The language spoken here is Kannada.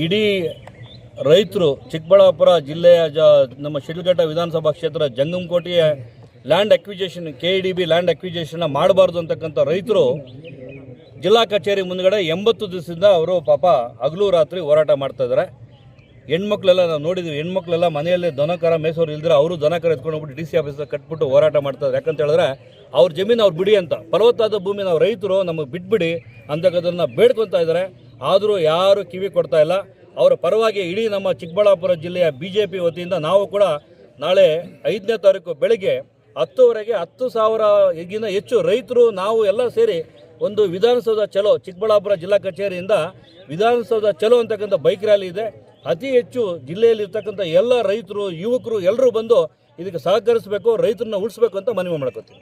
ಇಡೀ ರೈತರು ಚಿಕ್ಕಬಳ್ಳಾಪುರ ಜಿಲ್ಲೆಯ ನಮ್ಮ ಶಿಡ್ಲಘಟ್ಟ ವಿಧಾನಸಭಾ ಕ್ಷೇತ್ರ ಜಂಗಮಕೋಟೆಯ ಲ್ಯಾಂಡ್ ಅಕ್ವಿಜೇಷನ್ KEDB ಲ್ಯಾಂಡ್ ಅಕ್ವಿಜೇಷನ್ನ ಮಾಡಬಾರ್ದು ಅಂತಕ್ಕಂಥ ರೈತರು ಜಿಲ್ಲಾ ಕಚೇರಿ ಮುಂದ್ಗಡೆ 80 ದಿವಸದಿಂದ ಅವರು ಪಾಪ ಹಗಲು ರಾತ್ರಿ ಹೋರಾಟ ಮಾಡ್ತಾ ಇದ್ದಾರೆ. ಹೆಣ್ಮಕ್ಳೆಲ್ಲ ನಾವು ನೋಡಿದ್ವಿ, ಹೆಣ್ಮಕ್ಳೆಲ್ಲ ಮನೆಯಲ್ಲಿ ದನಕರ ಮೇಸೋರು ಇಲ್ದಿರ ಅವರು ದನಕರ ಎತ್ಕೊಂಡು ಹೋಗ್ಬಿಟ್ಟು DC ಆಫೀಸ್ ಕಟ್ಬಿಟ್ಟು ಹೋರಾಟ ಮಾಡ್ತಾರೆ. ಯಾಕಂತ ಹೇಳಿದ್ರೆ ಅವ್ರ ಜಮೀನು ಅವ್ರು ಬಿಡಿ ಅಂತ, ಫಲವತ್ತಾದ ಭೂಮಿ ನಾವು ರೈತರು ನಮಗೆ ಬಿಟ್ಬಿಡಿ ಅಂತಕ್ಕದನ್ನು ಬೇಡ್ಕೊತಾ ಇದ್ದಾರೆ. ಆದರೂ ಯಾರು ಕಿವಿ ಕೊಡ್ತಾ ಇಲ್ಲ. ಅವರ ಪರವಾಗಿ ಇಡೀ ನಮ್ಮ ಚಿಕ್ಕಬಳ್ಳಾಪುರ ಜಿಲ್ಲೆಯ BJP ವತಿಯಿಂದ ನಾವು ಕೂಡ ನಾಳೆ 5ನೇ ತಾರೀಕು ಬೆಳಗ್ಗೆ 10 ಗಂಟೆಗೆ 10,000 ಈಗಿನ ಹೆಚ್ಚು ರೈತರು ನಾವು ಎಲ್ಲ ಸೇರಿ ಒಂದು ವಿಧಾನಸೌಧ ಚಲೋ, ಚಿಕ್ಕಬಳ್ಳಾಪುರ ಜಿಲ್ಲಾ ಕಚೇರಿಯಿಂದ ವಿಧಾನಸೌಧ ಚಲೋ ಅಂತಕ್ಕಂಥ ಬೈಕ್ ರ್ಯಾಲಿ ಇದೆ. ಅತಿ ಹೆಚ್ಚು ಜಿಲ್ಲೆಯಲ್ಲಿರ್ತಕ್ಕಂಥ ಎಲ್ಲ ರೈತರು, ಯುವಕರು ಎಲ್ಲರೂ ಬಂದು ಇದಕ್ಕೆ ಸಹಕರಿಸಬೇಕು, ರೈತರನ್ನ ಉಳಿಸ್ಬೇಕು ಅಂತ ಮನವಿ ಮಾಡ್ಕೊತೀವಿ.